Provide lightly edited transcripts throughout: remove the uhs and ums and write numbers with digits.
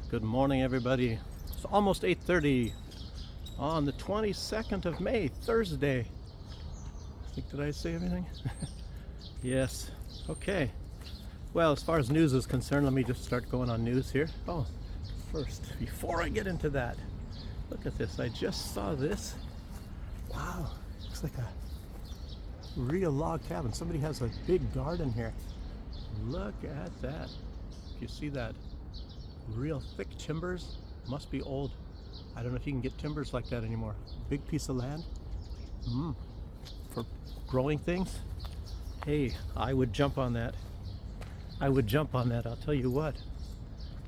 Good morning, everybody. It's almost 8:30 on the 22nd of May, Thursday. Did I say everything? Yes. Okay. Well, as far as news is concerned, let me just start going on news here. Oh, first, before I get into that, look at this. I just saw this. Wow, looks like a real log cabin. Somebody has a big garden here. Look at that. You see that? Real thick timbers. Must be old. I don't know if you can get timbers like that anymore. Big piece of land. For growing things. Hey, I would jump on that. I'll tell you what.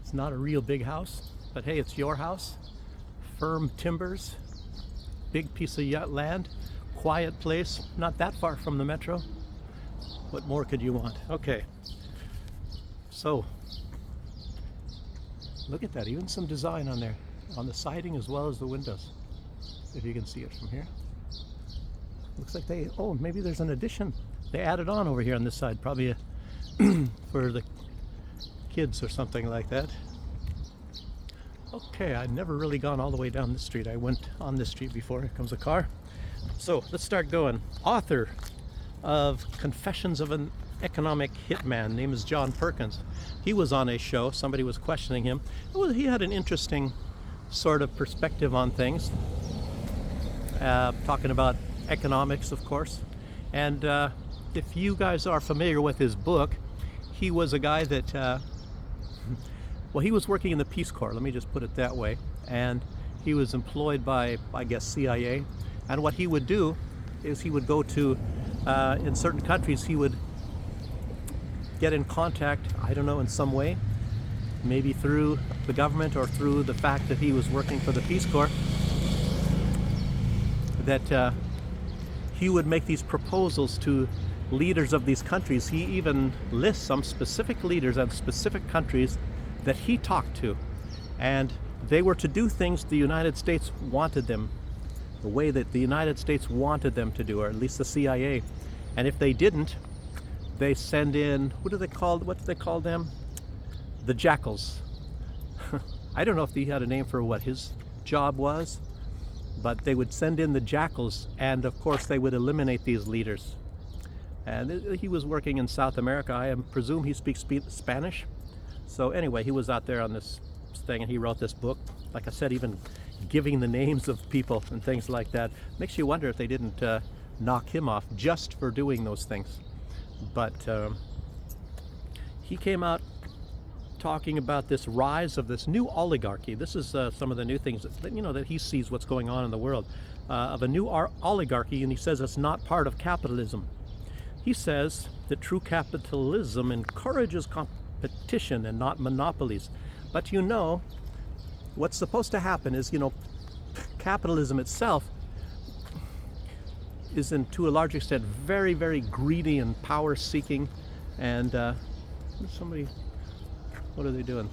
It's not a real big house, but hey, it's your house. Firm timbers. Big piece of land. Quiet place. Not that far from the metro. What more could you want? Okay. So, look at that, even some design on there, on the siding as well as the windows, if you can see it from here. Looks like maybe there's an addition. They added on over here on this side, probably for the kids or something like that. Okay, I'd never really gone all the way down this street. I went on this street before. Here comes a car. So, let's start going. Author of Confessions of an Economic Hitman, name is John Perkins. He was on a show, somebody was questioning him. Well, he had an interesting sort of perspective on things, talking about economics, of course. And if you guys are familiar with his book, he was a guy that, well, he was working in the Peace Corps, let me just put it that way, and he was employed by, I guess, CIA. And what he would do is he would go to, in certain countries, he would get in contact, I don't know, in some way, maybe through the government or through the fact that he was working for the Peace Corps, that he would make these proposals to leaders of these countries. He even lists some specific leaders and specific countries that he talked to, and they were to do things the United States wanted them, the way that the United States wanted them to do, or at least the CIA. And if they didn't, they send in, what do they call them? The jackals. I don't know if he had a name for what his job was, but they would send in the jackals, and of course they would eliminate these leaders. And he was working in South America. I presume he speaks Spanish. So anyway, he was out there on this thing, and he wrote this book. Like I said, even giving the names of people and things like that makes you wonder if they didn't knock him off just for doing those things. But he came out talking about this rise of this new oligarchy. This is some of the new things that, that he sees what's going on in the world, of a new oligarchy, and he says it's not part of capitalism. He says that true capitalism encourages competition and not monopolies. But what's supposed to happen is, capitalism itself is to a large extent very, very greedy and power seeking, and somebody, what are they doing?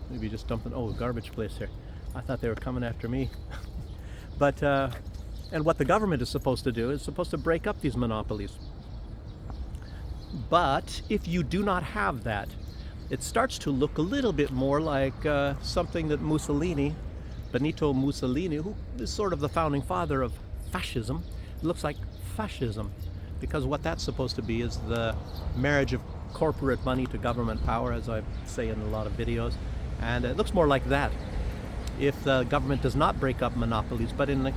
Maybe just dumping, garbage place here. I thought they were coming after me. But and what the government is supposed to do is supposed to break up these monopolies. But if you do not have that, it starts to look a little bit more like something that Benito Mussolini, who is sort of the founding father of fascism, it looks like fascism, because what that's supposed to be is the marriage of corporate money to government power, as I say in a lot of videos, and it looks more like that if the government does not break up monopolies. But in the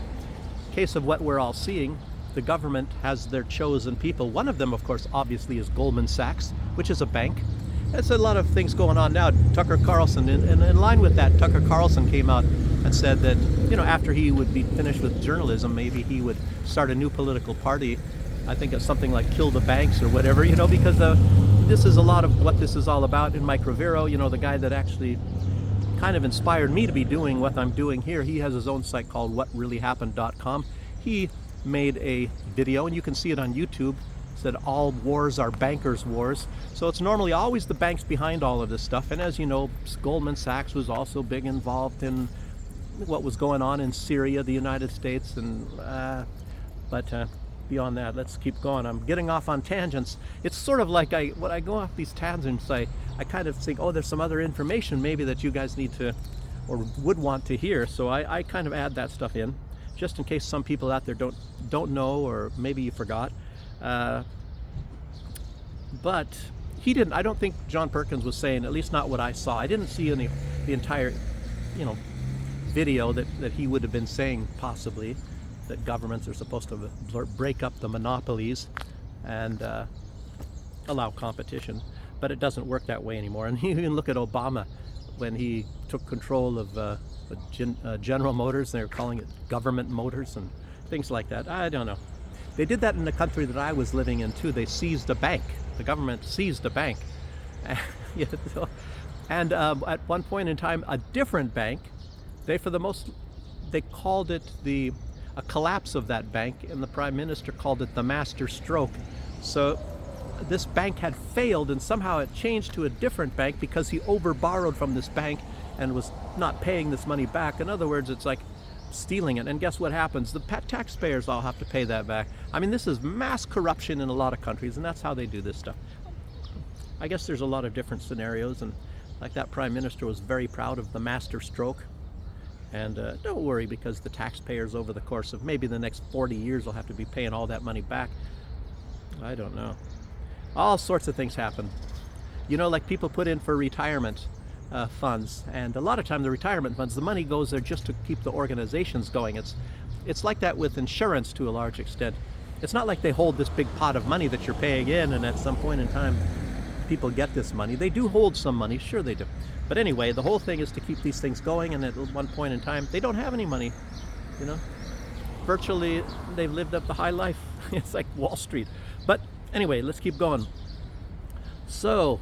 case of what we're all seeing, the government has their chosen people. One of them, of course, obviously is Goldman Sachs, which is a bank. There's a lot of things going on now. Tucker Carlson, in line with that, Tucker Carlson came out and said that, after he would be finished with journalism, maybe he would start a new political party. I think it's something like Kill the Banks or whatever, because this is a lot of what this is all about. In Mike Rivero, the guy that actually kind of inspired me to be doing what I'm doing here, he has his own site called whatreallyhappened.com. He made a video, and you can see it on YouTube, said all wars are bankers' wars. So it's normally always the banks behind all of this stuff. And as you know, Goldman Sachs was also big involved in what was going on in Syria, the United States, and but beyond that, let's keep going. I'm getting off on tangents. It's sort of like when I go off these tangents, I kind of think, oh, there's some other information maybe that you guys need to or would want to hear. So I kind of add that stuff in, just in case some people out there don't know, or maybe you forgot. But he didn't. I don't think John Perkins was saying, at least not what I saw. I didn't see the entire, video that he would have been saying possibly that governments are supposed to break up the monopolies and allow competition. But it doesn't work that way anymore. And you can look at Obama when he took control of General Motors. They were calling it Government Motors and things like that. I don't know. They did that in the country that I was living in too. They seized a bank. The government seized a bank. And at one point in time, a different bank, they called it a collapse of that bank, and the Prime Minister called it the master stroke. So this bank had failed, and somehow it changed to a different bank because he overborrowed from this bank and was not paying this money back. In other words, it's like stealing it. And guess what happens? The taxpayers all have to pay that back. I mean, this is mass corruption in a lot of countries, and that's how they do this stuff. I guess there's a lot of different scenarios, and like that Prime Minister was very proud of the master stroke. And don't worry, because the taxpayers over the course of maybe the next 40 years will have to be paying all that money back. I don't know. All sorts of things happen. Like people put in for retirement funds, and a lot of time the retirement funds, the money goes there just to keep the organizations going. It's like that with insurance to a large extent. It's not like they hold this big pot of money that you're paying in, and at some point in time people get this money. They do hold some money, sure they do. But anyway, the whole thing is to keep these things going, and at one point in time they don't have any money. Virtually they've lived up the high life. It's like Wall Street. But anyway, let's keep going. So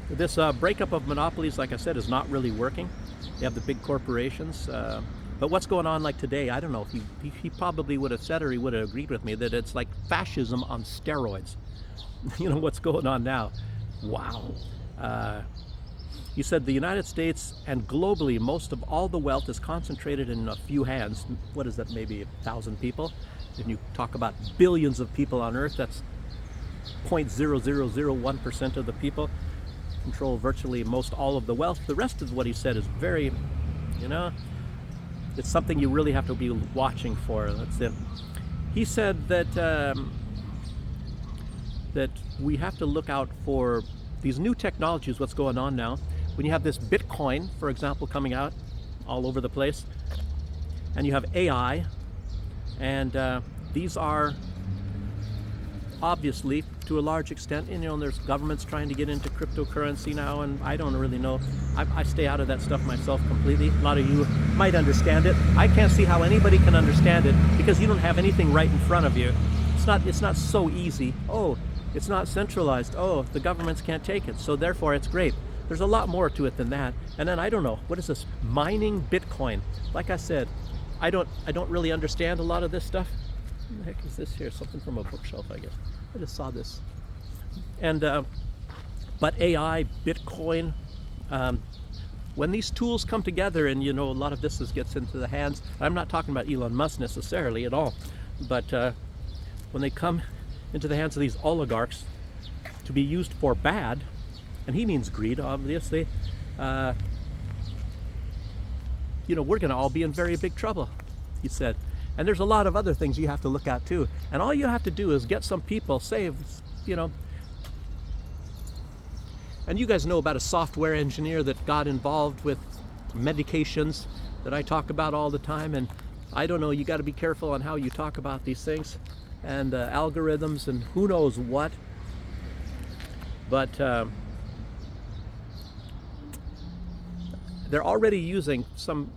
this breakup of monopolies, like I said, is not really working. You have the big corporations. But what's going on like today, I don't know. He probably would have said, or he would have agreed with me, that it's like fascism on steroids. What's going on now. Wow. He said the United States and globally, most of all the wealth is concentrated in a few hands. What is that, maybe 1,000 people? And you talk about billions of people on Earth, that's 0.0001% of the people control virtually most all of the wealth. The rest of what he said is very, it's something you really have to be watching for. That's it. He said that that we have to look out for these new technologies, what's going on now. When you have this Bitcoin, for example, coming out all over the place, and you have AI, and these are obviously, to a large extent, there's governments trying to get into cryptocurrency now, and I don't really know. I stay out of that stuff myself completely. A lot of you might understand it. I can't see how anybody can understand it, because you don't have anything right in front of you. It's not so easy. Oh, it's not centralized. Oh, the governments can't take it, so therefore it's great. There's a lot more to it than that. And then I don't know, what is this? Mining Bitcoin. Like I said, I don't really understand a lot of this stuff. What the heck is this here? Something from a bookshelf, I guess. I just saw this. And but AI, Bitcoin, when these tools come together, and a lot of this gets into the hands. I'm not talking about Elon Musk necessarily at all, but when they come into the hands of these oligarchs to be used for bad, and he means greed, obviously, we're going to all be in very big trouble, he said. And there's a lot of other things you have to look at too. And all you have to do is get some people, and you guys know about a software engineer that got involved with medications that I talk about all the time. And I don't know, you got to be careful on how you talk about these things, and algorithms and who knows what. But they're already using some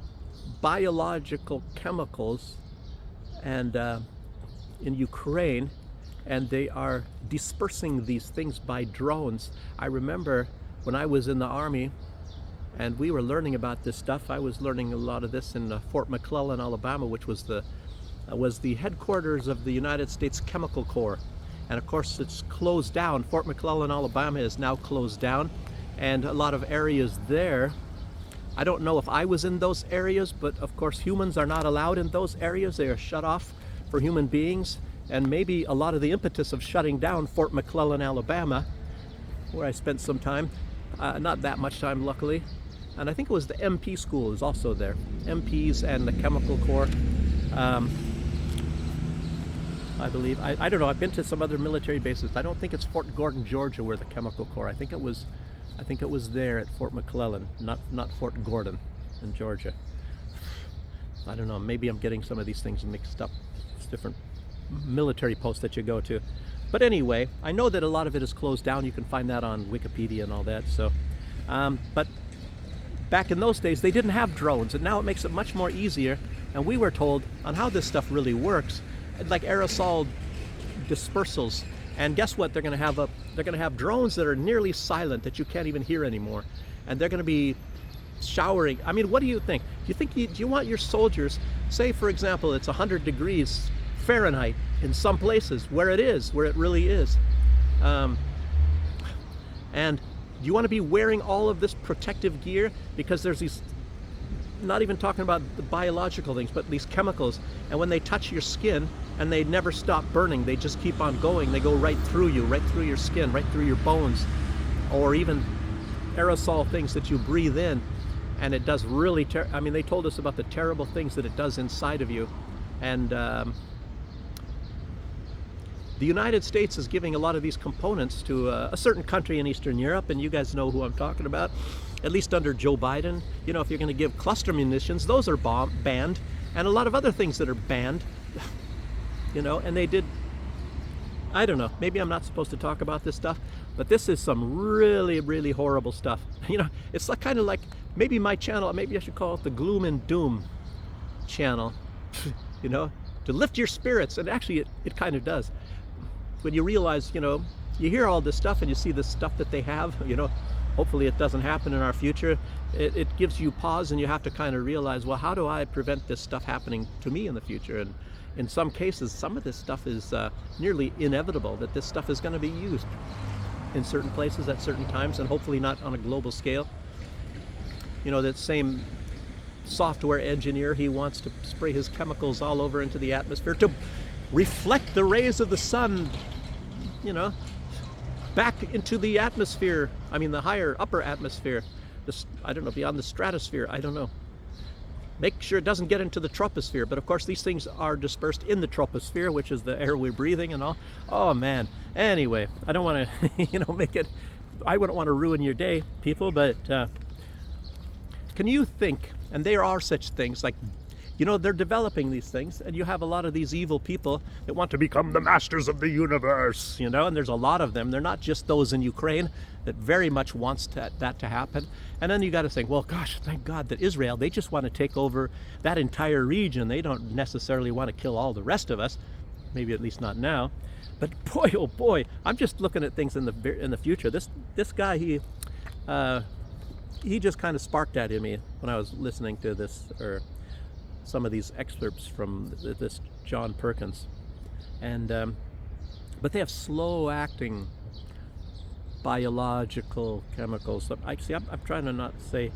biological chemicals and in Ukraine, and they are dispersing these things by drones. I remember when I was in the Army and we were learning about this stuff. I was learning a lot of this in Fort McClellan, Alabama, which was the headquarters of the United States Chemical Corps. And of course it's closed down. Fort McClellan, Alabama is now closed down, and a lot of areas there I don't know if I was in those areas, but of course humans are not allowed in those areas. They are shut off for human beings. And maybe a lot of the impetus of shutting down Fort McClellan, Alabama, where I spent some time, not that much time luckily, and I think it was the MP school is also there, MPs and the Chemical Corps, I believe. I don't know, I've been to some other military bases. I don't think it's Fort Gordon, Georgia, where the Chemical Corps. I think it was there at Fort McClellan, not Fort Gordon in Georgia. I don't know, maybe I'm getting some of these things mixed up. It's different military posts that you go to. But anyway, I know that a lot of it is closed down. You can find that on Wikipedia and all that. So, but back in those days, they didn't have drones, and now it makes it much more easier. And we were told on how this stuff really works, like aerosol dispersals. And guess what? They're going to have drones that are nearly silent that you can't even hear anymore, and they're going to be showering. I mean, what do you think? Do you want your soldiers? Say, for example, it's 100 degrees Fahrenheit in some places where it really is, and you want to be wearing all of this protective gear because there's these, not even talking about the biological things, but these chemicals, and when they touch your skin and they never stop burning, they just keep on going. They go right through you, right through your skin, right through your bones, or even aerosol things that you breathe in, and it does really I mean, they told us about the terrible things that it does inside of you. And the United States is giving a lot of these components to a certain country in Eastern Europe, and you guys know who I'm talking about, at least under Joe Biden. You know, if you're going to give cluster munitions, those are banned, and a lot of other things that are banned, you know, and they did, I don't know, maybe I'm not supposed to talk about this stuff, but this is some really, really horrible stuff. You know, it's like kind of like, maybe my channel, maybe I should call it the Gloom and Doom channel, you know, to lift your spirits, and actually it kind of does. When you realize, you know, you hear all this stuff and you see the stuff that they have, you know, hopefully it doesn't happen in our future. It gives you pause, and you have to kind of realize, well, how do I prevent this stuff happening to me in the future? And in some cases, some of this stuff is nearly inevitable, that this stuff is going to be used in certain places at certain times, and hopefully not on a global scale. You know, that same software engineer, he wants to spray his chemicals all over into the atmosphere to reflect the rays of the sun, you know, back into the atmosphere. I mean, the upper atmosphere, I don't know, beyond the stratosphere, I don't know. Make sure it doesn't get into the troposphere. But of course, these things are dispersed in the troposphere, which is the air we're breathing and all. Oh man. Anyway, I don't want to, you know, I wouldn't want to ruin your day, people, but can you think, and there are such things like, you know, they're developing these things, and you have a lot of these evil people that want to become the masters of the universe, you know, and there's a lot of them. They're not just those in Ukraine that very much wants that to happen. And then you got to think, well, gosh, thank God that Israel, they just want to take over that entire region. They don't necessarily want to kill all the rest of us, maybe at least not now. But boy, oh boy, I'm just looking at things in the future. This guy, he just kind of sparked that in me when I was listening to this, or some of these excerpts from this John Perkins, and but they have slow-acting biological chemicals. I'm trying to not say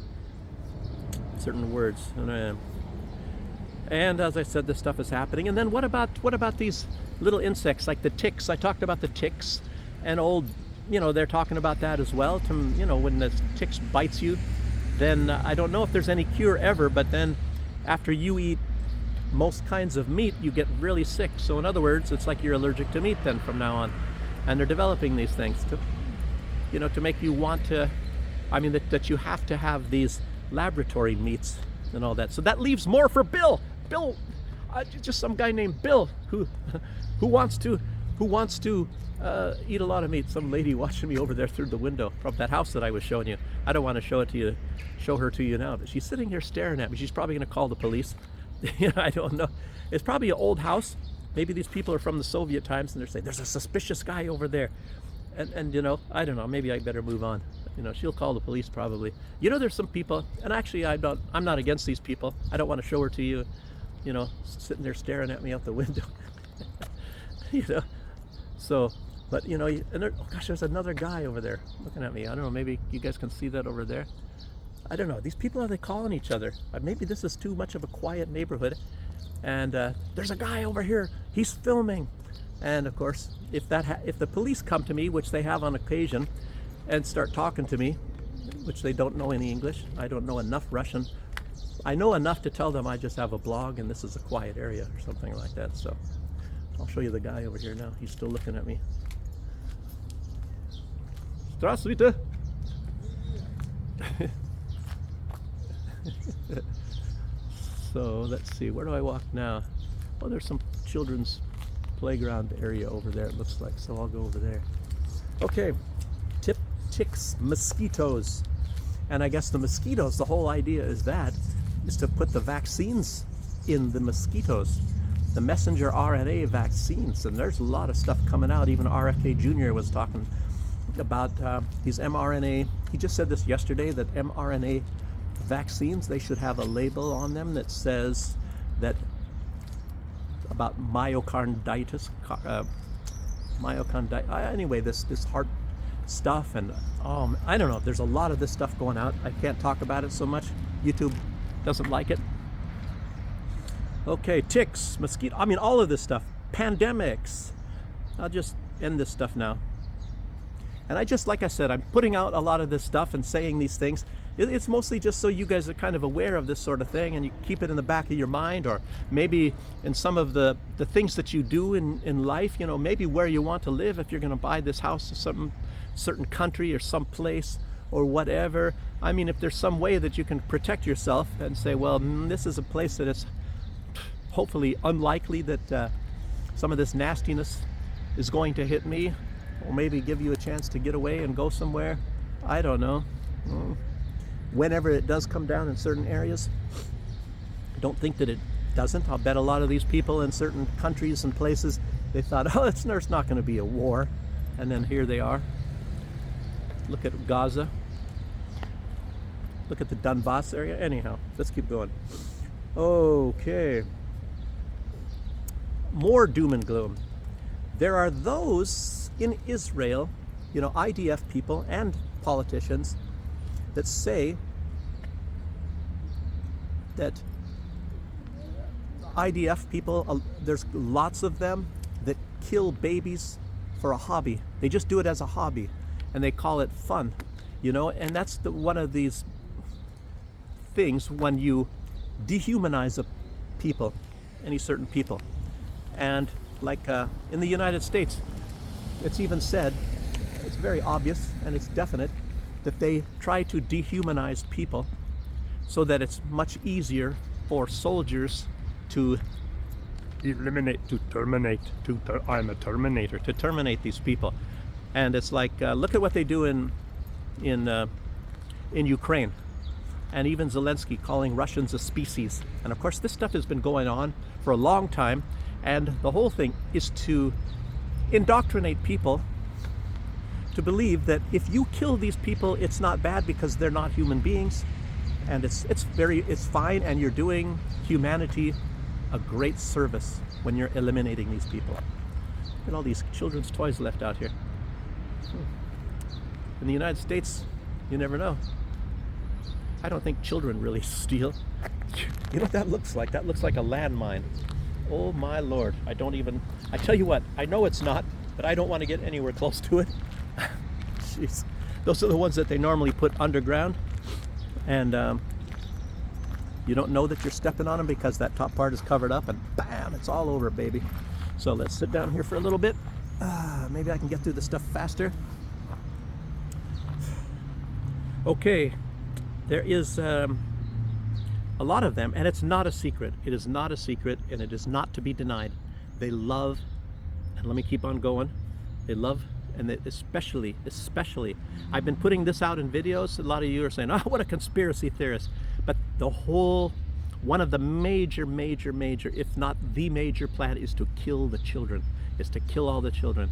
certain words, and as I said, this stuff is happening. And then what about these little insects like the ticks? I talked about the ticks, and you know, they're talking about that as well. You know, when the ticks bites you, then I don't know if there's any cure ever, but then after you eat most kinds of meat, you get really sick. So in other words, it's like you're allergic to meat then from now on. And they're developing these things to, you know, to make you want to, I mean, that you have to have these laboratory meats and all that. So that leaves more for Bill. Just some guy named Bill who wants to eat a lot of meat. Some lady watching me over there through the window from that house that I was showing you. I don't want to show her to you now, but she's sitting here staring at me. She's probably going to call the police. I don't know. It's probably an old house. Maybe these people are from the Soviet times, and they're saying there's a suspicious guy over there, and you know, I don't know. Maybe I better move on. You know, she'll call the police probably. You know, there's some people, and actually I'm not against these people. I don't want to show her to you. You know, sitting there staring at me out the window. You know, so. But you know, and oh gosh, there's another guy over there looking at me. I don't know, maybe you guys can see that over there. I don't know. These people, are they calling each other? Maybe this is too much of a quiet neighborhood. And there's a guy over here. He's filming. And of course, if the police come to me, which they have on occasion, and start talking to me, which they don't know any English, I don't know enough Russian. I know enough to tell them I just have a blog and this is a quiet area or something like that. So I'll show you the guy over here now. He's still looking at me. Здравствуйте. So let's see, where do I walk now? Oh, there's some children's playground area over there, it looks like, so I'll go over there. Okay, ticks, mosquitoes. And I guess the mosquitoes, the whole idea is to put the vaccines in the mosquitoes, the messenger RNA vaccines. And there's a lot of stuff coming out. Even RFK Jr. was talking about these mRNA. He just said this yesterday, that mRNA vaccines, they should have a label on them that says that about myocarditis, anyway, this heart stuff. And I don't know, there's a lot of this stuff going out. I can't talk about it so much. YouTube doesn't like it. Okay, ticks, mosquito, I mean all of this stuff, pandemics. I'll just end this stuff now. And like I said, I'm putting out a lot of this stuff and saying these things. It's mostly just so you guys are kind of aware of this sort of thing, and you keep it in the back of your mind, or maybe in some of the things that you do in life, you know, maybe where you want to live, if you're going to buy this house or some certain country or some place or whatever. I mean, if there's some way that you can protect yourself and say, well, this is a place that it's hopefully unlikely that some of this nastiness is going to hit me, or maybe give you a chance to get away and go somewhere. I don't know. Whenever it does come down in certain areas, I don't think that it doesn't. I'll bet a lot of these people in certain countries and places, they thought, oh, there's not going to be a war. And then here they are. Look at Gaza. Look at the Donbass area. Anyhow, let's keep going. Okay. More doom and gloom. There are those in Israel, you know, IDF people and politicians, that say that IDF people, there's lots of them that kill babies for a hobby. They just do it as a hobby, and they call it fun, you know. And that's one of these things when you dehumanize a people, any certain people. And like in the United States, it's even said, it's very obvious and it's definite, that they try to dehumanize people so that it's much easier for soldiers to eliminate, to terminate, I'm a Terminator, to terminate these people. And it's like, look at what they do in Ukraine. And even Zelensky calling Russians a species. And of course, this stuff has been going on for a long time. And the whole thing is to indoctrinate people to believe that if you kill these people, it's not bad because they're not human beings, and it's fine, and you're doing humanity a great service when you're eliminating these people. Look at all these children's toys left out here. In the United States, you never know. I don't think children really steal. You know what that looks like? That looks like a landmine. Oh my Lord, I tell you what, I know it's not, but I don't want to get anywhere close to it. Jeez. Those are the ones that they normally put underground, and you don't know that you're stepping on them because that top part is covered up, and bam, it's all over, baby. So let's sit down here for a little bit. Maybe I can get through this stuff faster. Okay, there is a lot of them, and it's not a secret. It is not a secret, and it is not to be denied. They love, and let me keep on going, they love, and especially, I've been putting this out in videos. A lot of you are saying, oh, what a conspiracy theorist. But one of the major, if not the major plan is to kill the children, is to kill all the children.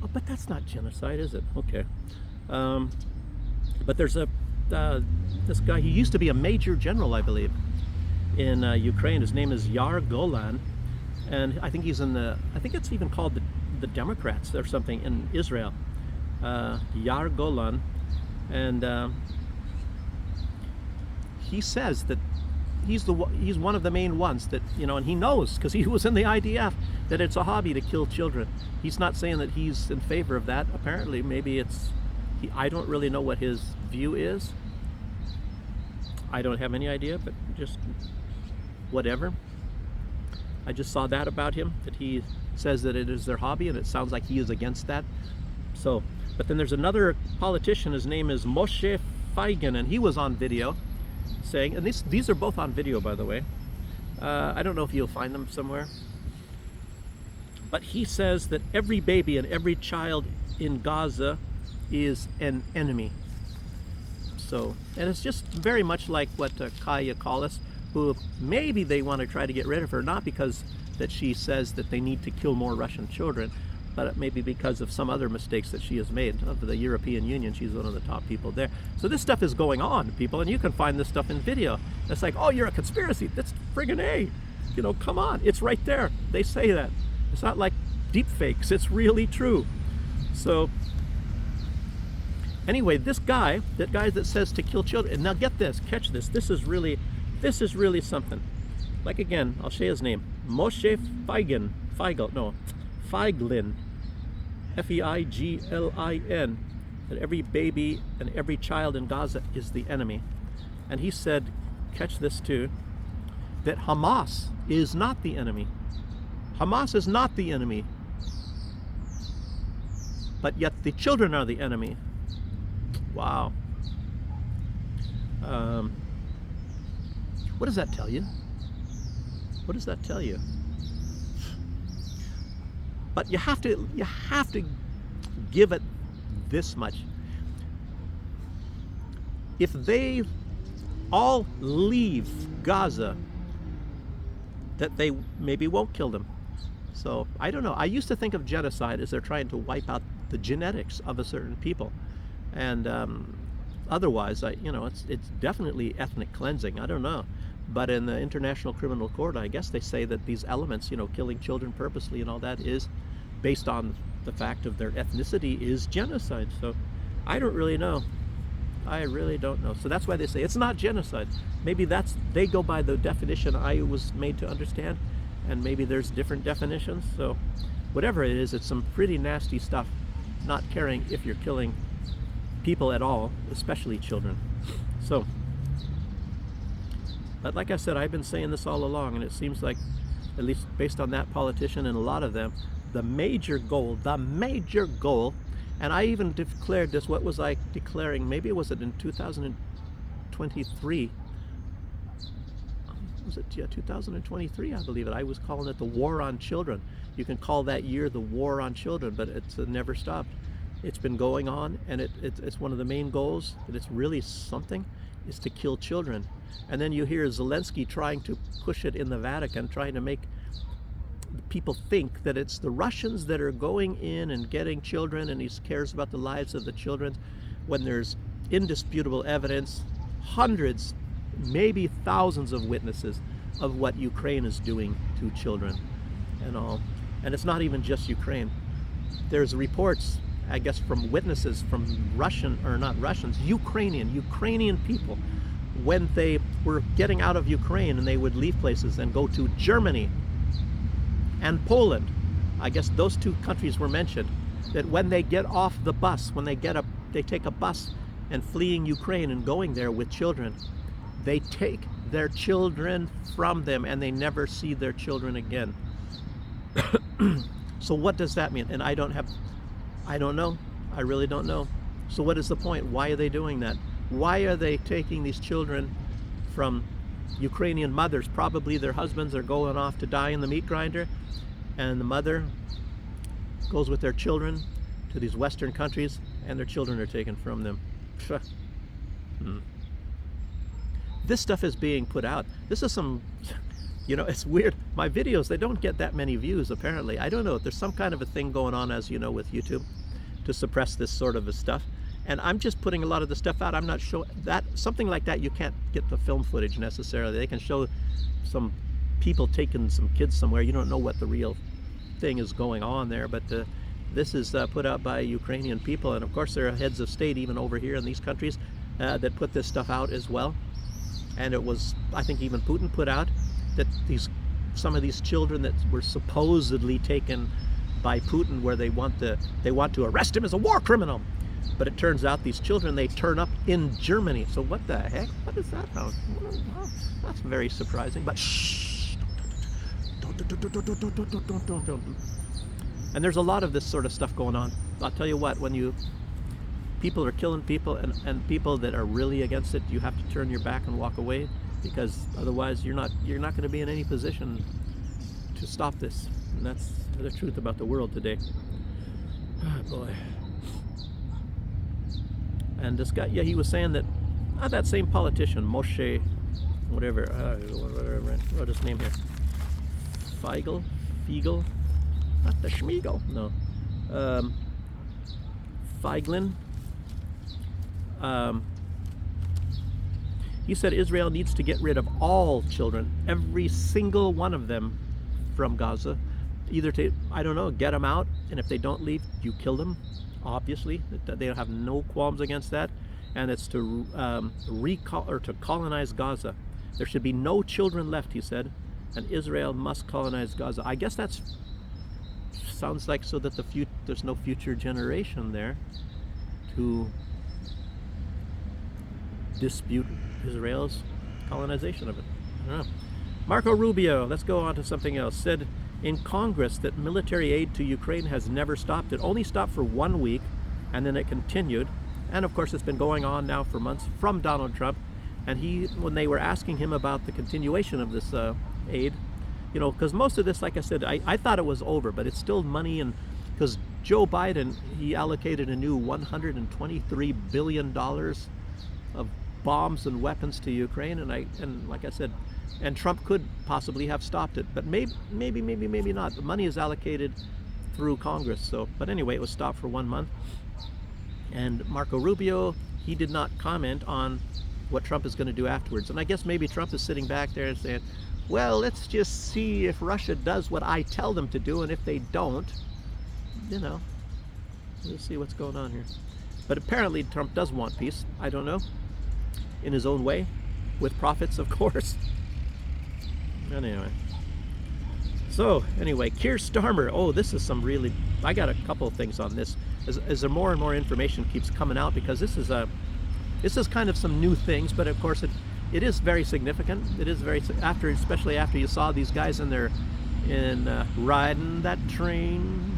Oh, but that's not genocide, is it? Okay. But there's this guy, he used to be a major general, I believe, in Ukraine. His name is Yar Golan, and I think he's I think it's even called the Democrats or something in Israel. Yar Golan, and he says that he's one of the main ones that, you know, and he knows because he was in the IDF, that it's a hobby to kill children. He's not saying that he's in favor of that. Apparently, maybe I don't really know what his view is. I don't have any idea, but just whatever. I just saw that about him, that he says that it is their hobby, and it sounds like he is against that. So, but then there's another politician, his name is Moshe Feigen, and he was on video saying, and these are both on video, by the way. I don't know if you'll find them somewhere. But he says that every baby and every child in Gaza is an enemy. So, and it's just very much like what Kaya Kallas, who maybe they want to try to get rid of her, not because that she says that they need to kill more Russian children, but maybe because of some other mistakes that she has made. Of the European Union, she's one of the top people there. So this stuff is going on, people, and you can find this stuff in video. It's like, oh, you're a conspiracy. That's friggin' A. You know, come on, it's right there. They say that. It's not like deep fakes, it's really true. So anyway, that guy that says to kill children, and now get this, catch this, this is really something. Like, again, I'll say his name, Moshe Feiglin, F-E-I-G-L-I-N, that every baby and every child in Gaza is the enemy. And he said, catch this too, that Hamas is not the enemy. Hamas is not the enemy, but yet the children are the enemy. Wow. What does that tell you? What does that tell you? But you have to give it this much. If they all leave Gaza, that they maybe won't kill them. So I don't know. I used to think of genocide as they're trying to wipe out the genetics of a certain people, and otherwise, it's definitely ethnic cleansing. I don't know, but in the International Criminal Court, I guess they say that these elements, killing children purposely and all that, is based on the fact of their ethnicity, is genocide. So I don't really know. I really don't know. So that's why they say it's not genocide. Maybe they go by the definition I was made to understand, and maybe there's different definitions. So whatever it is, it's some pretty nasty stuff, not caring if you're killing people at all, especially children. So, but like I said, I've been saying this all along, and it seems like, at least based on that politician and a lot of them, the major goal, and I even declared this, what was I declaring? Maybe it was in 2023. Was it 2023? I believe it. I was calling it the war on children. You can call that year the war on children, but it's never stopped. It's been going on, and it's one of the main goals, and it's really something, is to kill children. And then you hear Zelensky trying to push it in the Vatican, trying to make people think that it's the Russians that are going in and getting children, and he cares about the lives of the children, when there's indisputable evidence, hundreds, maybe thousands of witnesses of what Ukraine is doing to children and all. And it's not even just Ukraine. There's reports, I guess, from witnesses from Ukrainian people, when they were getting out of Ukraine and they would leave places and go to Germany and Poland. I guess those two countries were mentioned, that when they get off the bus, when they take a bus and fleeing Ukraine and going there with children, they take their children from them and they never see their children again. So what does that mean? And I don't know. I really don't know. So what is the point? Why are they doing that? Why are they taking these children from Ukrainian mothers? Probably their husbands are going off to die in the meat grinder, and the mother goes with their children to these Western countries, and their children are taken from them. This stuff is being put out. This is some, it's weird. My videos, they don't get that many views, apparently. I don't know. There's some kind of a thing going on, as you know, with YouTube, to suppress this sort of stuff. And I'm just putting a lot of the stuff out. I'm not showing that. Something like that, you can't get the film footage necessarily. They can show some people taking some kids somewhere. You don't know what the real thing is going on there, but this is put out by Ukrainian people, and of course there are heads of state even over here in these countries that put this stuff out as well. And it was, I think even Putin put out that some of these children that were supposedly taken by Putin, where they want to arrest him as a war criminal, but it turns out these children, they turn up in Germany. So what the heck? What is that? Well, that's very surprising. But shh, don't. And there's a lot of this sort of stuff going on. I'll tell you what, when people are killing people, and people that are really against it, you have to turn your back and walk away, because otherwise you're not going to be in any position to stop this. And that's the truth about the world today. Oh boy. And this guy, yeah, he was saying that that same politician, Moshe, whatever, I wrote his name here, Feigl, not the Schmiegel, no, Feiglin. He said Israel needs to get rid of all children, every single one of them, from Gaza. Either to, I don't know, get them out, and if they don't leave, you kill them. Obviously, they have no qualms against that, and it's to to colonize Gaza. There should be no children left, he said, and Israel must colonize Gaza. I guess that sounds like so that there's no future generation there to dispute Israel's colonization of it. I don't know. Marco Rubio, let's go on to something else, said in Congress that military aid to Ukraine has never stopped. It only stopped for 1 week, and then it continued. And of course, it's been going on now for months from Donald Trump. And when they were asking him about the continuation of this aid, you know, because most of this, like I said, I thought it was over, but it's still money. And because Joe Biden, he allocated a new $123 billion of bombs and weapons to Ukraine, and like I said, and Trump could possibly have stopped it, but maybe not. The money is allocated through Congress. So, but anyway, it was stopped for 1 month. And Marco Rubio, he did not comment on what Trump is going to do afterwards. And I guess maybe Trump is sitting back there and saying, well, let's just see if Russia does what I tell them to do, and if they don't, you know, we'll see what's going on here. But apparently Trump does want peace. I don't know, in his own way, with profits, of course. Anyway, so anyway, Keir Starmer. Oh, this is some really, I got a couple of things on this as there more and more information keeps coming out, because this is kind of some new things, but of course it is very significant. It is very, especially after you saw these guys in riding that train.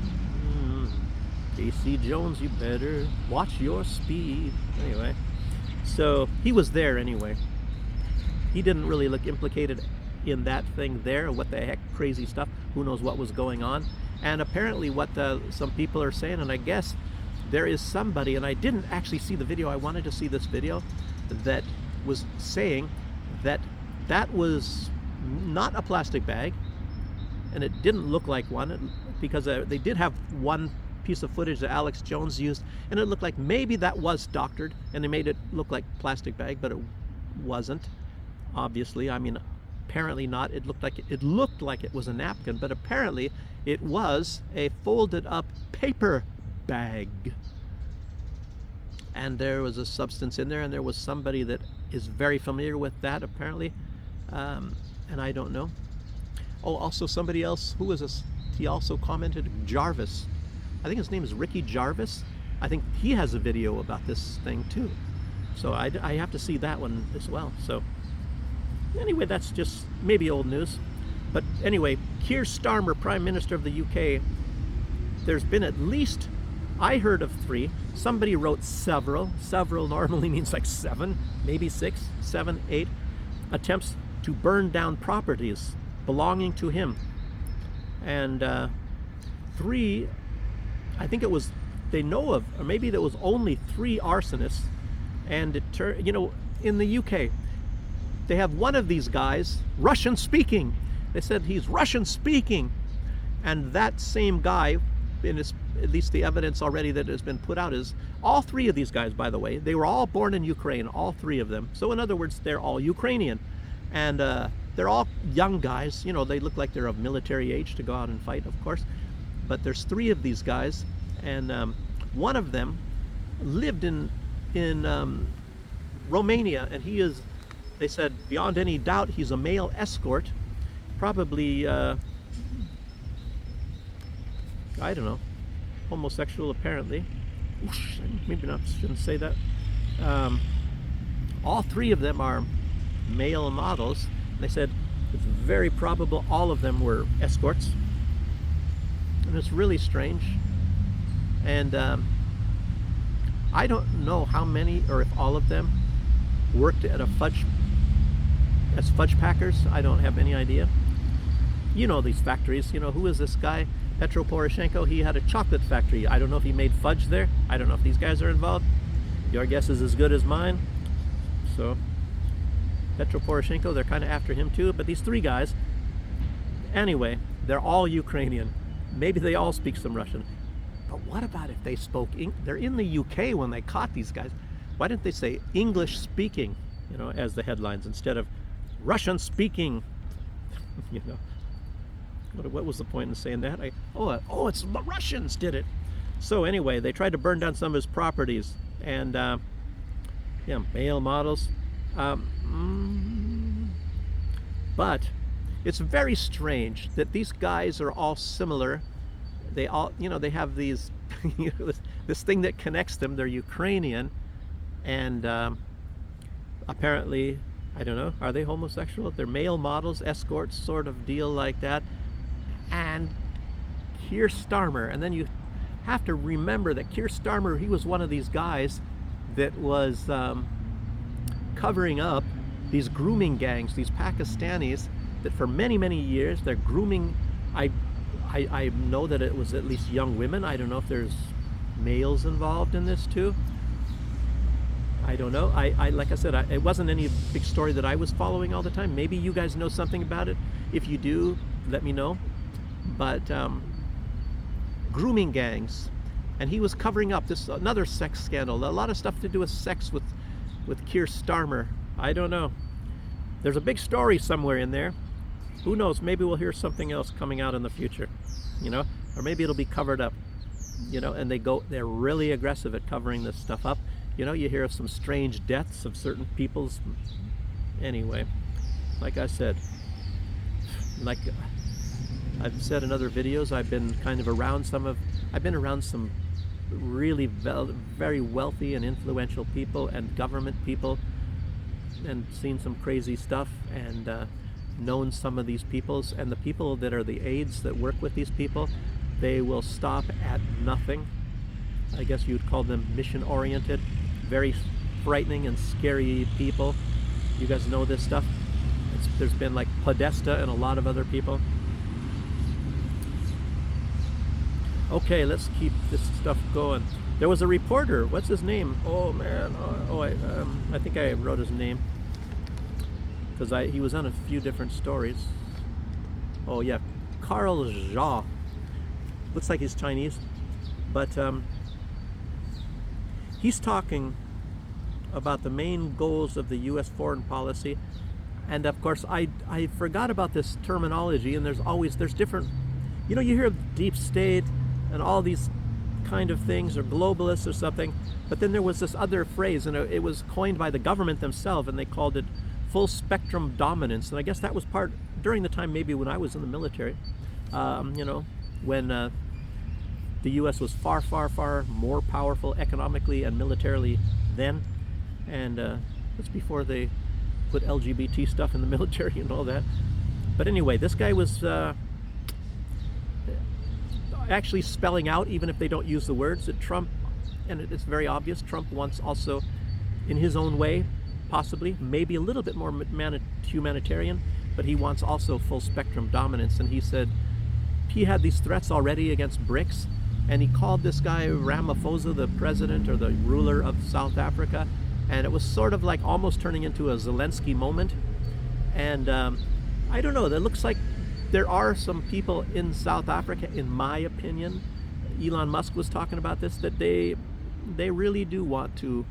Casey Jones, you better watch your speed. Anyway, so he was there anyway. He didn't really look implicated in that thing there. What the heck, crazy stuff. Who knows what was going on? And apparently what some people are saying, and I guess there is somebody, and I didn't actually see the video, I wanted to see this video, that was saying that was not a plastic bag, and it didn't look like one, because they did have one piece of footage that Alex Jones used, and it looked like maybe that was doctored, and they made it look like plastic bag, but it wasn't. Obviously, I mean, apparently not. It looked like it was a napkin, but apparently it was a folded up paper bag. And there was a substance in there, and there was somebody that is very familiar with that, apparently. And I don't know. Oh, also somebody else, who was this? He also commented, Jarvis. I think his name is Ricky Jarvis. I think he has a video about this thing too. So I have to see that one as well. So anyway, that's just maybe old news. But anyway, Keir Starmer, Prime Minister of the UK, there's been at least, I heard of 3. Somebody wrote several. Several normally means like 7, maybe 6, 7, 8 attempts to burn down properties belonging to him. And 3, I think it was, they know of, or maybe there was only 3 arsonists. And it turned, you know, in the UK, they have one of these guys, Russian speaking. They said he's Russian speaking. And that same guy, at least the evidence already that has been put out is, all 3 of these guys, by the way, they were all born in Ukraine, all 3 of them. So in other words, they're all Ukrainian. And they're all young guys. You know, they look like they're of military age to go out and fight, of course. But there's 3 of these guys. And one of them lived in Romania, and he is They said, beyond any doubt, he's a male escort, probably, I don't know, homosexual apparently. Oosh, maybe not, shouldn't say that. All three of them are male models. They said it's very probable all of them were escorts. And it's really strange. And I don't know how many or if all of them worked at as fudge packers. I don't have any idea. You know these factories. You know, who is this guy? Petro Poroshenko. He had a chocolate factory. I don't know if he made fudge there. I don't know if these guys are involved. Your guess is as good as mine. So Petro Poroshenko, they're kind of after him too. But these three guys, anyway, they're all Ukrainian. Maybe they all speak some Russian. But what about if they spoke they're in the UK when they caught these guys. Why didn't they say English speaking, you know, as the headlines instead of Russian speaking? You know, what was the point in saying that? It's the Russians did it. So anyway, they tried to burn down some of his properties, and yeah, male models. But it's very strange that these guys are all similar. They all, you know, they have these, you know, this thing that connects them. They're Ukrainian, and apparently, I don't know, are they homosexual? They're male models, escorts, sort of deal like that. And Keir Starmer, and then you have to remember that Keir Starmer, he was one of these guys that was covering up these grooming gangs, these Pakistanis, that for many, many years, they're grooming, I know that it was at least young women. I don't know if there's males involved in this too. I don't know. Like I said, it wasn't any big story that I was following all the time. Maybe you guys know something about it. If you do, let me know. But grooming gangs, and he was covering up this another sex scandal. A lot of stuff to do with sex with Keir Starmer. I don't know. There's a big story somewhere in there. Who knows? Maybe we'll hear something else coming out in the future, you know, or maybe it'll be covered up, you know. And they're really aggressive at covering this stuff up. You know, you hear of some strange deaths of certain people's. Anyway, like I said, like I've said in other videos, I've been kind of around some really very wealthy and influential people and government people, and seen some crazy stuff, and known some of these peoples, and the people that are the aides that work with these people, they will stop at nothing. I guess you'd call them mission oriented, very frightening and scary people. You guys know this stuff. There's been like Podesta and a lot of other people. Okay, let's keep this stuff going. There was a reporter, what's his name? Oh man, I think I wrote his name, because he was on a few different stories. Oh yeah, Carl Zha. Looks like he's Chinese, but he's talking about the main goals of the U.S. foreign policy. And of course, I forgot about this terminology, and there's different, you know, you hear deep state and all these kind of things, or globalists or something, but then there was this other phrase, and it was coined by the government themselves, and they called it full spectrum dominance. And I guess that was part during the time maybe when I was in the military, you know, when the U.S. was far, far, far more powerful economically and militarily then, and that's before they put LGBT stuff in the military and all that. But anyway, this guy was actually spelling out, even if they don't use the words, that Trump, and it's very obvious, Trump wants also, in his own way, possibly, maybe a little bit more humanitarian, but he wants also full spectrum dominance. And he said he had these threats already against BRICS, and he called this guy Ramaphosa the president or the ruler of South Africa, and it was sort of like almost turning into a Zelensky moment. And I don't know, it looks like there are some people in South Africa, in my opinion, Elon Musk was talking about this, that they really do want to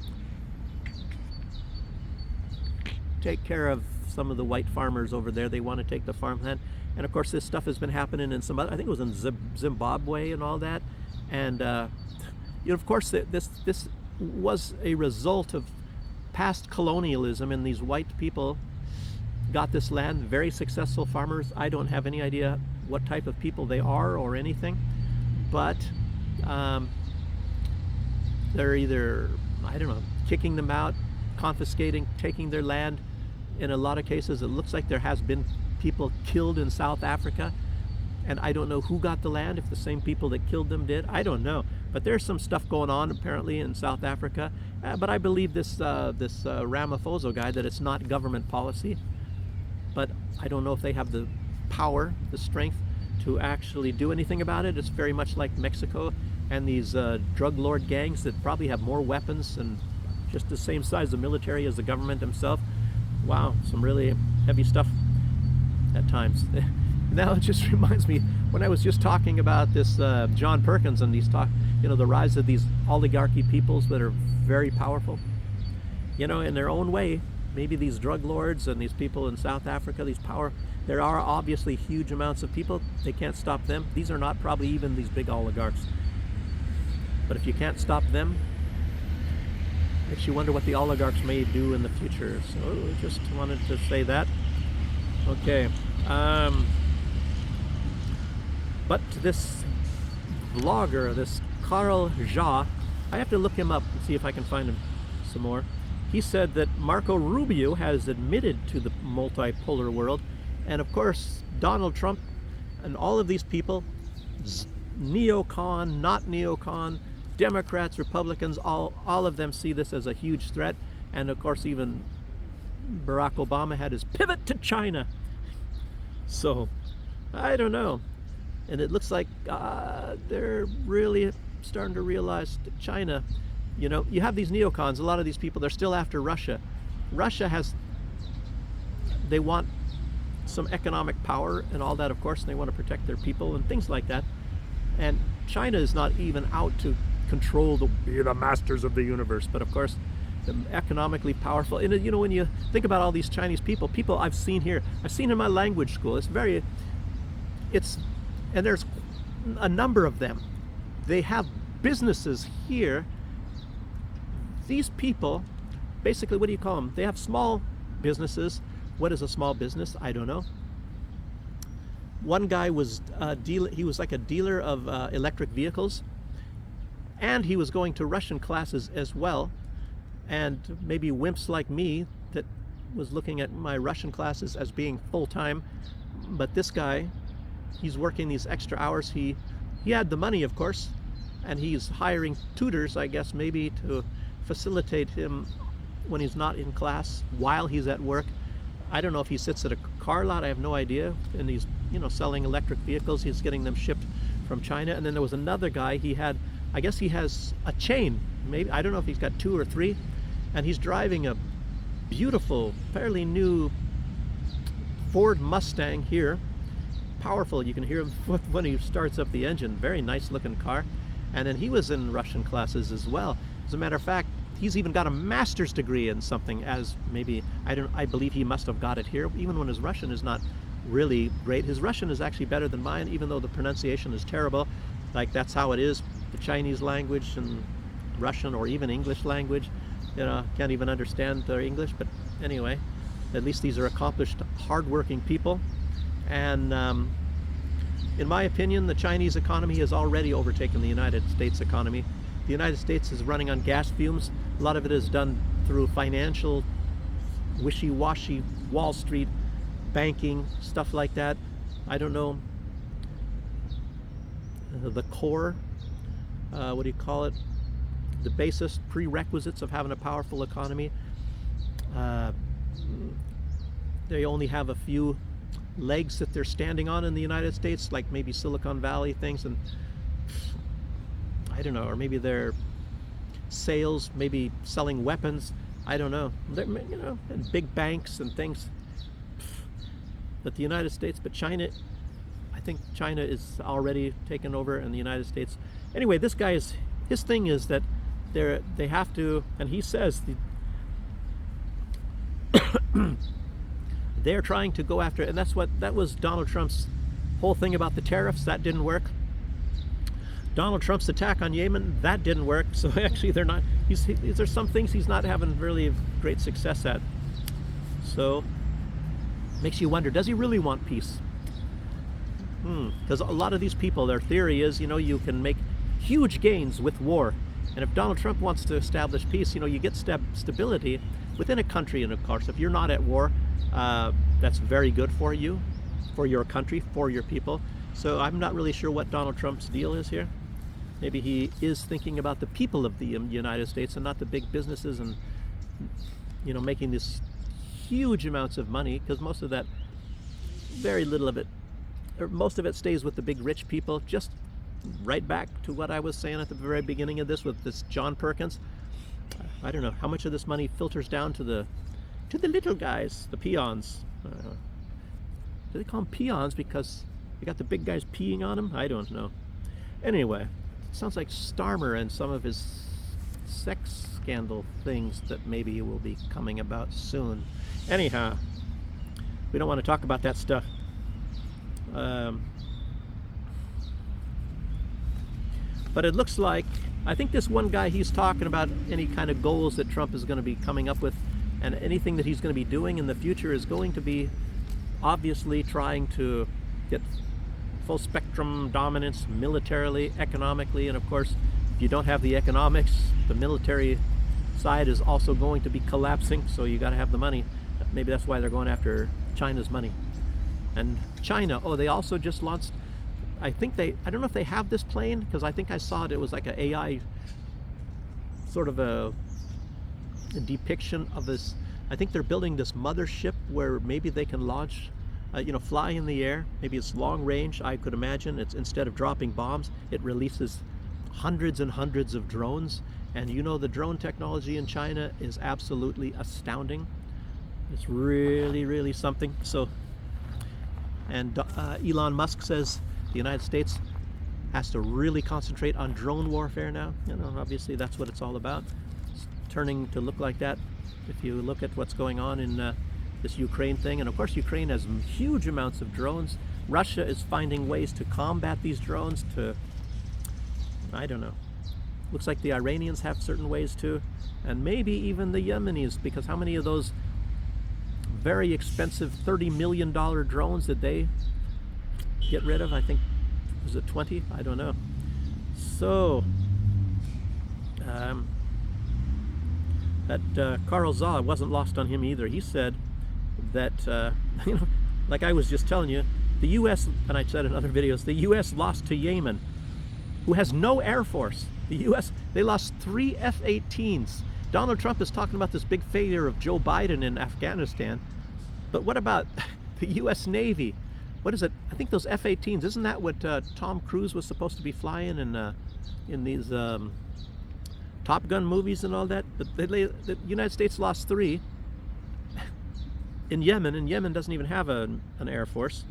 take care of some of the white farmers over there. They want to take the farmland. And of course, this stuff has been happening in some other, I think it was in Zimbabwe and all that. And you know, of course, this was a result of past colonialism, and these white people got this land, very successful farmers. I don't have any idea what type of people they are or anything, but they're either, I don't know, kicking them out, confiscating, taking their land. In a lot of cases, it looks like there has been people killed in South Africa, and I don't know who got the land, if the same people that killed them did. I don't know, but there's some stuff going on apparently in South Africa. But I believe this Ramaphosa guy that it's not government policy, but I don't know if they have the power, the strength to actually do anything about it. It's very much like Mexico and these drug lord gangs that probably have more weapons and just the same size of military as the government themselves. Wow, some really heavy stuff at times. Now it just reminds me, when I was just talking about this John Perkins and the rise of these oligarchy peoples that are very powerful, in their own way. Maybe these drug lords and these people in South Africa, there are obviously huge amounts of people. They can't stop them. These are not probably even these big oligarchs. But if you can't stop them, makes you wonder what the oligarchs may do in the future. So just wanted to say that. Okay. But this vlogger, this Carl Ja, I have to look him up and see if I can find him some more. He said that Marco Rubio has admitted to the multipolar world, and of course Donald Trump and all of these people, neocon, not neocon, Democrats, Republicans, all of them see this as a huge threat. And of course even Barack Obama had his pivot to China. So I don't know, and it looks like they're really starting to realize that China, you have these neocons, a lot of these people, they're still after Russia. They want some economic power and all that, of course, and they want to protect their people and things like that. And China is not even out to be the masters of the universe, but of course, they're economically powerful. And when you think about all these Chinese people I've seen here, I've seen in my language school, and there's a number of them. They have businesses here. These people, basically, what do you call them? They have small businesses. What is a small business? I don't know. One guy was he was like a dealer of electric vehicles, and he was going to Russian classes as well. And maybe wimps like me that was looking at my Russian classes as being full-time, but this guy, he's working these extra hours. He had the money, of course, and he's hiring tutors, I guess, maybe to facilitate him when he's not in class while he's at work. I don't know if he sits at a car lot, I have no idea, and he's selling electric vehicles. He's getting them shipped from China. And then there was another guy, I guess he has a chain, maybe, I don't know if he's got 2 or 3, and he's driving a beautiful, fairly new Ford Mustang here. Powerful, you can hear him when he starts up the engine. Very nice looking car. And then he was in Russian classes as well. As a matter of fact, he's even got a master's degree in something, as maybe, I believe he must have got it here, even when his Russian is not really great. His Russian is actually better than mine, even though the pronunciation is terrible. Like, that's how it is. The Chinese language and Russian, or even English language, can't even understand their English. But anyway, at least these are accomplished, hardworking people. And in my opinion, the Chinese economy has already overtaken the United States economy. The United States is running on gas fumes. A lot of it is done through financial, wishy-washy Wall Street banking, stuff like that. I don't know. The core, what do you call it? The basis, prerequisites of having a powerful economy. They only have a few legs that they're standing on in the United States, like maybe Silicon Valley things, and I don't know, or maybe their sales, maybe selling weapons, I don't know, and big banks and things. But the United States, but China, I think China is already taken over, and the United States. Anyway, this guy his thing is that they have to, and he says they're trying to go after, and that was Donald Trump's whole thing about the tariffs. That didn't work. Donald Trump's attack on Yemen, that didn't work. So actually they're not, there's some things he's not having really great success at. So makes you wonder, does he really want peace? Because a lot of these people, their theory is, you can make huge gains with war. And if Donald Trump wants to establish peace, you get stability within a country. And of course, if you're not at war, that's very good for you, for your country, for your people. So I'm not really sure what Donald Trump's deal is here. Maybe he is thinking about the people of the United States and not the big businesses and, making these huge amounts of money, because most of that, very little of it, or most of it stays with the big rich people. Just right back to what I was saying at the very beginning of this with this John Perkins. I don't know how much of this money filters down to the little guys, the peons. Do they call them peons because they got the big guys peeing on them? I don't know. Anyway, it sounds like Starmer and some of his sex scandal things that maybe will be coming about soon. Anyhow, we don't want to talk about that stuff. But it looks like, I think this one guy, he's talking about any kind of goals that Trump is going to be coming up with, and anything that he's going to be doing in the future is going to be obviously trying to get full spectrum dominance militarily, economically, and of course, if you don't have the economics, the military side is also going to be collapsing, so you got to have the money. Maybe that's why they're going after China's money. And China, they also just launched, I don't know if they have this plane, because I think I saw it was like an AI sort of a depiction of this. I think they're building this mothership where maybe they can launch, fly in the air. Maybe it's long range, I could imagine. It's instead of dropping bombs, it releases hundreds and hundreds of drones. And the drone technology in China is absolutely astounding. It's really, really something. So, and Elon Musk says the United States has to really concentrate on drone warfare now. Obviously that's what it's all about. It's turning to look like that if you look at what's going on in this Ukraine thing. And of course Ukraine has huge amounts of drones. Russia is finding ways to combat these drones I don't know. Looks like the Iranians have certain ways too. And maybe even the Yemenis, because how many of those very expensive $30 million drones did they get rid of? I think, was it 20? I don't know. So that Carl Zaw, wasn't lost on him either. He said that like I was just telling you, the US, and I said in other videos, the US lost to Yemen, who has no air force. The US, they lost 3 F-18s. Donald Trump is talking about this big failure of Joe Biden in Afghanistan, but what about the US Navy? What is it? I think those F-18s, isn't that what Tom Cruise was supposed to be flying in these Top Gun movies and all that? The United States lost 3 in Yemen, and Yemen doesn't even have an air force.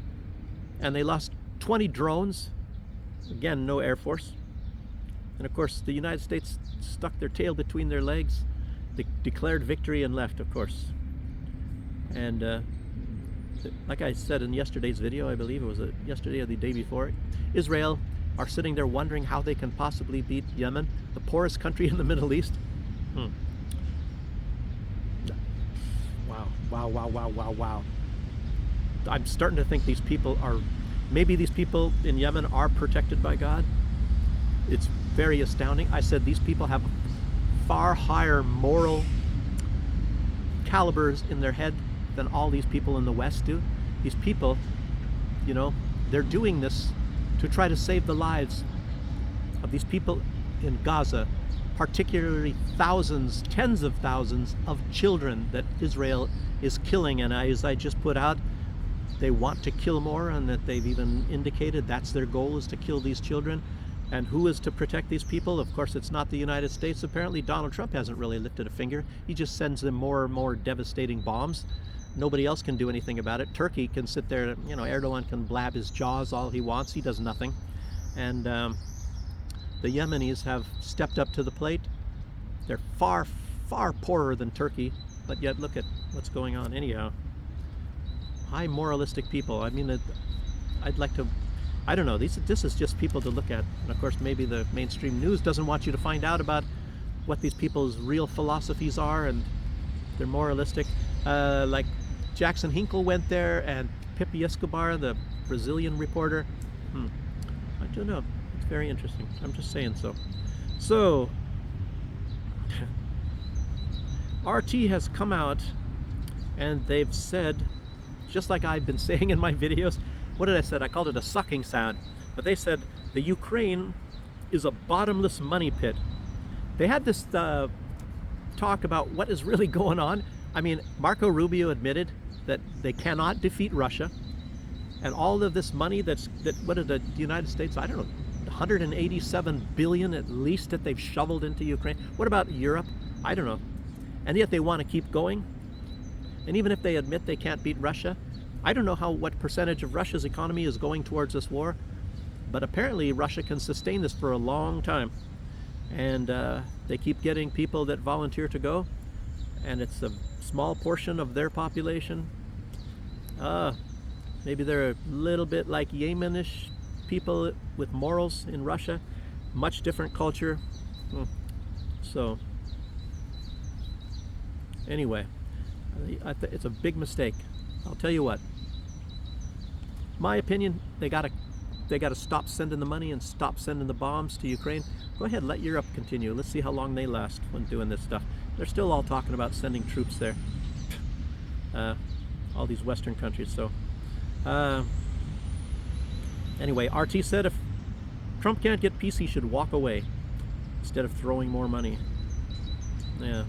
And they lost 20 drones. Again, no air force. And of course, the United States stuck their tail between their legs, declared victory, and left, of course. And like I said in yesterday's video, I believe it was yesterday or the day before, Israel are sitting there wondering how they can possibly beat Yemen, the poorest country in the Middle East. Wow. I'm starting to think these people are, maybe these people in Yemen are protected by God. It's very astounding. I said these people have far higher moral calibers in their head than all these people in the West do. These people, they're doing this to try to save the lives of these people in Gaza, particularly thousands, tens of thousands of children that Israel is killing. And as I just put out, they want to kill more, and that they've even indicated that's their goal, is to kill these children. And who is to protect these people? Of course, it's not the United States. Apparently, Donald Trump hasn't really lifted a finger. He just sends them more and more devastating bombs. Nobody else can do anything about it. Turkey can sit there, Erdogan can blab his jaws all he wants. He does nothing. And the Yemenis have stepped up to the plate. They're far, far poorer than Turkey, but yet look at what's going on anyhow. High moralistic people. I mean, I'd like to I don't know. This is just people to look at. And of course, maybe the mainstream news doesn't want you to find out about what these people's real philosophies are, and they're moralistic. Like Jackson Hinkle went there, and Pepe Escobar, the Brazilian reporter. I don't know. It's very interesting. I'm just saying so. So, RT has come out, and they've said, just like I've been saying in my videos, what did I say? I called it a sucking sound. But they said the Ukraine is a bottomless money pit. They had this talk about what is really going on. I mean, Marco Rubio admitted that they cannot defeat Russia. And all of this money what did the United States, I don't know, 187 billion at least that they've shoveled into Ukraine. What about Europe? I don't know. And yet they want to keep going. And even if they admit they can't beat Russia, I don't know what percentage of Russia's economy is going towards this war, but apparently Russia can sustain this for a long time. And they keep getting people that volunteer to go, and it's a small portion of their population. Maybe they're a little bit like Yemenish people with morals in Russia, much different culture. So anyway, it's a big mistake. I'll tell you what. My opinion, they gotta stop sending the money and stop sending the bombs to Ukraine. Go ahead, let Europe continue. Let's see how long they last when doing this stuff. They're still all talking about sending troops there. All these Western countries. So anyway, RT said if Trump can't get peace, he should walk away instead of throwing more money. Yeah.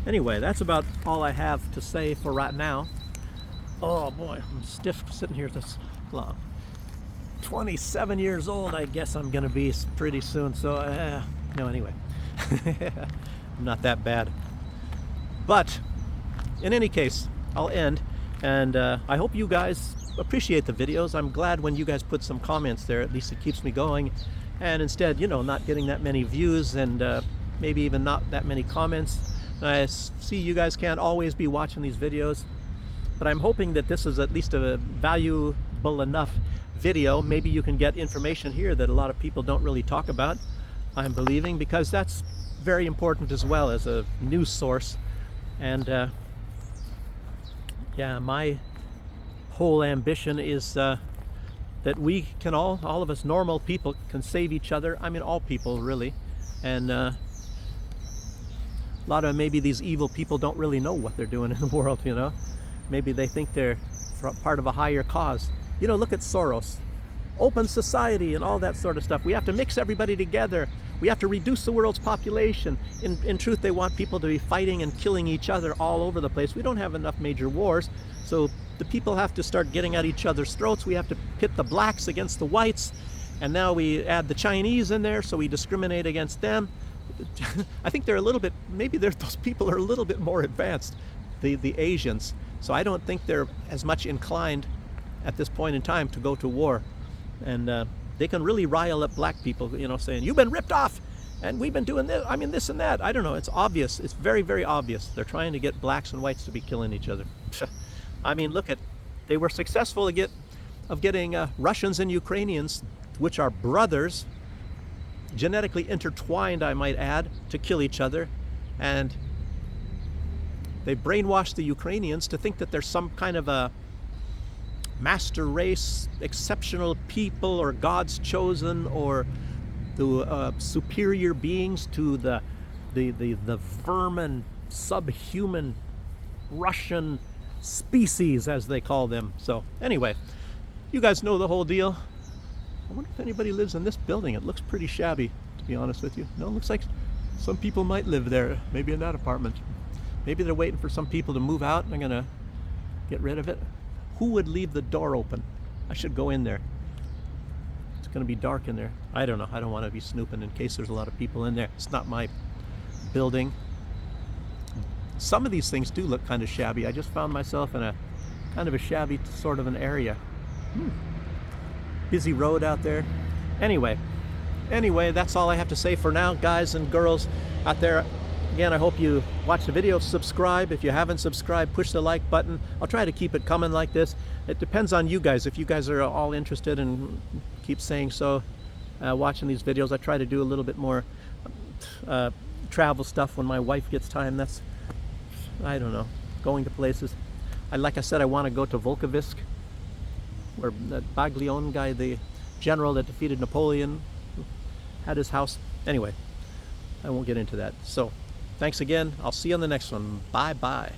Anyway, that's about all I have to say for right now. Oh boy, I'm stiff sitting here this long. 27 years old, I guess I'm gonna be pretty soon. So no, anyway, I'm not that bad. But in any case, I'll end, and I hope you guys appreciate the videos. I'm glad when you guys put some comments there. At least it keeps me going. And instead, not getting that many views and maybe even not that many comments. I see you guys can't always be watching these videos, but I'm hoping that this is at least a valuable enough video. Maybe you can get information here that a lot of people don't really talk about, I'm believing, because that's very important as well as a news source. And yeah, my whole ambition is that we can all of us normal people can save each other. I mean, all people really. And a lot of maybe these evil people don't really know what they're doing in the world, Maybe they think they're part of a higher cause. Look at Soros. Open society and all that sort of stuff. We have to mix everybody together. We have to reduce the world's population. In truth, they want people to be fighting and killing each other all over the place. We don't have enough major wars, so the people have to start getting at each other's throats. We have to pit the blacks against the whites, and now we add the Chinese in there, so we discriminate against them. I think they're a little bit, maybe those people are a little bit more advanced, the Asians. So I don't think they're as much inclined at this point in time to go to war. And they can really rile up black people, saying, you've been ripped off and we've been doing this, this and that. I don't know, it's obvious. It's very, very obvious. They're trying to get blacks and whites to be killing each other. They were successful of getting Russians and Ukrainians, which are brothers, genetically intertwined, I might add, to kill each other. And they brainwashed the Ukrainians to think that there's some kind of a master race, exceptional people, or God's chosen, or the superior beings to the vermin, subhuman Russian species, as they call them. So anyway, you guys know the whole deal. I wonder if anybody lives in this building. It looks pretty shabby, to be honest with you. No, it looks like some people might live there, maybe in that apartment. Maybe they're waiting for some people to move out and they're gonna get rid of it. Who would leave the door open? I should go in there. It's gonna be dark in there. I don't know. I don't want to be snooping in case there's a lot of people in there. It's not my building. Some of these things do look kind of shabby. I just found myself in a kind of a shabby sort of an area. Busy road out there. Anyway, that's all I have to say for now, guys and girls out there. Again, I hope you watch the video, subscribe. If you haven't subscribed, push the like button. I'll try to keep it coming like this. It depends on you guys. If you guys are all interested and keep saying so, watching these videos, I try to do a little bit more travel stuff when my wife gets time. That's, I don't know, going to places. Like I said, I want to go to Volkovisk, where that Baglione guy, the general that defeated Napoleon, had his house. Anyway, I won't get into that. So, thanks again. I'll see you on the next one. Bye-bye.